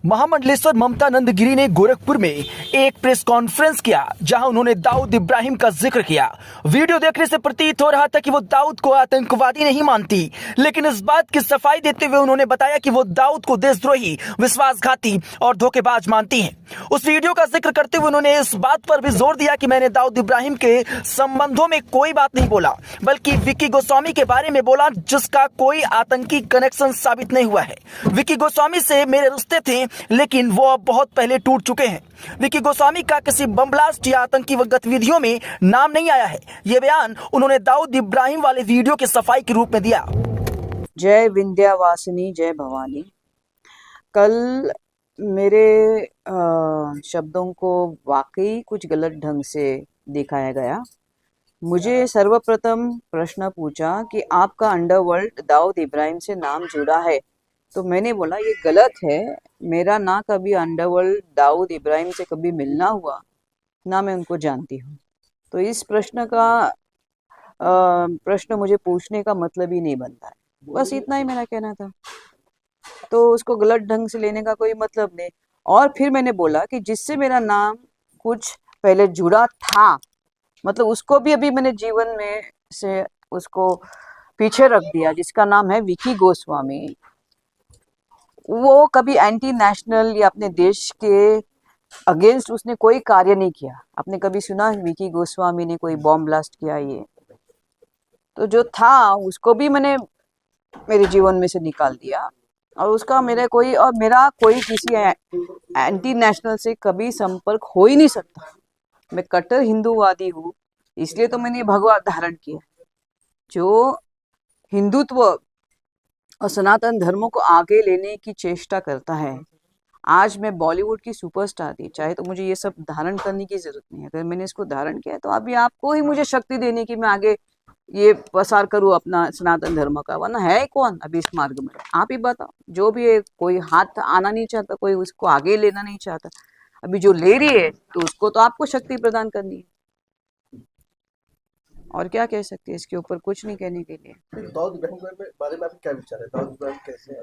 महामंडलेश्वर ममता नंदगिरी ने गोरखपुर में एक प्रेस कॉन्फ्रेंस किया जहां उन्होंने दाऊद इब्राहिम का जिक्र किया। वीडियो देखने से प्रतीत हो रहा था कि वो दाऊद को आतंकवादी नहीं मानती, लेकिन इस बात की सफाई देते हुए उन्होंने बताया कि वो दाऊद को देशद्रोही, विश्वासघाती और धोखेबाज मानती हैं। उस वीडियो का जिक्र करते हुए उन्होंने इस बात पर भी जोर दिया कि मैंने दाऊद इब्राहिम के संबंधों में कोई बात नहीं बोला, बल्कि विक्की गोस्वामी के बारे में बोला, जिसका कोई आतंकी कनेक्शन साबित नहीं हुआ है। विक्की गोस्वामी से मेरे रिश्ते थे, लेकिन वो अब बहुत पहले टूट चुके हैं। विक्की गोस्वामी का किसी बम ब्लास्ट या आतंकी गतिविधियों में नाम नहीं आया है। ये बयान उन्होंने दाऊद इब्राहिम वाले वीडियो की सफाई के रूप में दिया। जय विंध्यावासिनी, जय भवानी। कल मेरे शब्दों को वाकई कुछ गलत ढंग से दिखाया गया। मुझे सर्वप्रथम प्रश्न पूछा कि आपका अंडरवर्ल्ड दाऊद इब्राहिम से नाम जुड़ा है, तो मैंने बोला ये गलत है। मेरा ना कभी अंडरवर्ल्ड दाऊद इब्राहिम से कभी मिलना हुआ, ना मैं उनको जानती हूँ। तो इस प्रश्न मुझे पूछने का मतलब ही नहीं बनता है। बस इतना ही मेरा कहना था। तो उसको गलत ढंग से लेने का कोई मतलब नहीं। और फिर मैंने बोला कि जिससे मेरा नाम कुछ पहले जुड़ा था, मतलब उसको भी अभी मैंने जीवन में से उसको पीछे रख दिया, जिसका नाम है विक्की गोस्वामी। वो कभी एंटी नेशनल या अपने देश के अगेंस्ट उसने कोई कार्य नहीं किया। आपने कभी सुना विक्की गोस्वामी ने कोई बॉम्ब ब्लास्ट किया? ये तो जो था उसको भी मैंने मेरे जीवन में से निकाल दिया, और उसका मेरा कोई किसी एंटी नेशनल से कभी संपर्क हो ही नहीं सकता। मैं कट्टर हिंदूवादी हूँ, इसलिए तो मैंने भगवा धारण किया। जो हिंदुत्व और सनातन धर्मों को आगे लेने की चेष्टा करता है। आज मैं बॉलीवुड की सुपरस्टार थी, चाहे तो मुझे ये सब धारण करने की जरूरत नहीं है। अगर मैंने इसको धारण किया तो अभी आपको ही मुझे शक्ति देने की मैं आगे ये प्रसार करूँ अपना सनातन धर्म का, वरना है कौन अभी इस मार्ग में? आप ही बताओ। जो भी है, कोई हाथ आना नहीं चाहता, कोई उसको आगे लेना नहीं चाहता। अभी जो ले रही है तो उसको तो आपको शक्ति प्रदान करनी है। और क्या कह सकते हैं इसके ऊपर? कुछ नहीं कहने के लिए। दाऊद इब्राहिम के बारे में आपके क्या विचार है? दाऊद इब्राहिम कैसे?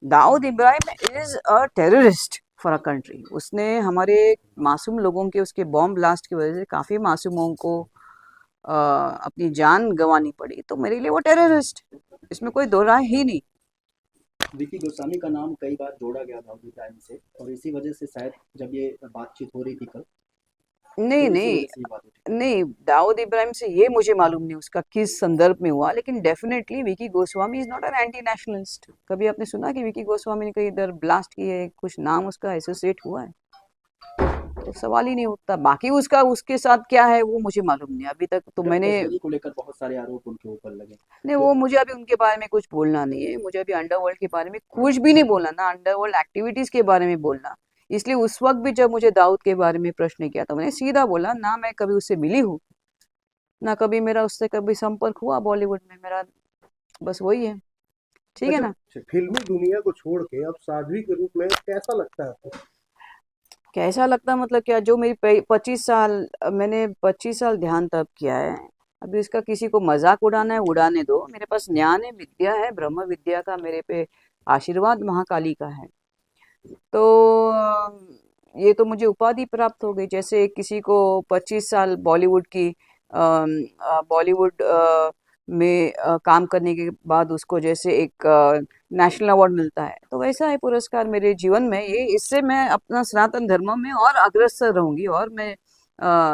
Dawood Ibrahim is a terrorist for a country. उसने हमारे मासूम लोगों के, उसके बॉम्ब ब्लास्ट की वजह से काफी मासूमों को अपनी जान गंवानी पड़ी। तो मेरे लिए वो टेररिस्ट, इसमें कोई दो राय ही नहीं। विक्की गोस्वामी का नाम कई बार जोड़ा गया दाऊद इब्राहिम से, और इसी वजह से शायद जब ये बातचीत हो रही थी कल, नहीं, दाऊद इब्राहिम से ये मुझे मालूम नहीं उसका किस संदर्भ में हुआ, लेकिन definitely Vicky Goswami is not an anti nationalist. कभी आपने सुना कि विक्की गोस्वामी ने कहीं इधर ब्लास्ट किए, कुछ नाम उसका एसोसिएट हुआ है? तो सवाल ही नहीं उठता। बाकी उसके साथ क्या है वो मुझे मालूम नहीं अभी तक। तो मैंने को लेकर बहुत सारे आरोप उनके ऊपर लगे। नहीं, वो मुझे अभी उनके बारे में कुछ बोलना नहीं है। मुझे अभी अंडरवर्ल्ड के बारे में कुछ भी नहीं बोलना, ना अंडरवर्ल्ड एक्टिविटीज के बारे में बोलना। इसलिए उस वक्त भी जब मुझे दाऊद के बारे में प्रश्न किया तो मैंने सीधा बोला, ना मैं कभी उससे मिली हूँ, ना कभी मेरा उससे कभी संपर्क हुआ बॉलीवुड में। मेरा बस वही है। ठीक है ना? फिल्मी दुनिया को छोड़ के अब साध्वी के रूप में कैसा लगता है आपको? कैसा लगता मतलब क्या? जो मेरी 25 साल, मैंने 25 साल ध्यान तप किया है। अभी इसका किसी को मजाक उड़ाना है, उड़ाने दो। मेरे पास ज्ञान है, विद्या है, ब्रह्म विद्या का मेरे पे आशीर्वाद महाकाली का है। तो ये तो मुझे उपाधि प्राप्त हो गई। जैसे किसी को 25 साल बॉलीवुड में काम करने के बाद उसको जैसे एक नेशनल अवार्ड मिलता है, तो वैसा है पुरस्कार मेरे जीवन में। ये इससे मैं अपना सनातन धर्म में और अग्रसर रहूंगी, और मैं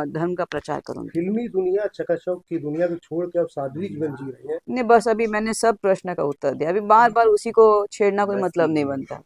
धर्म का प्रचार करूंगी। फिल्मी दुनिया, चकाचौंध की दुनिया को छोड़ के अब साध्वी जीवन जी रही है। नहीं, बस अभी मैंने सब प्रश्न का उत्तर दिया। अभी बार बार उसी को छेड़ना कोई मतलब नहीं बनता।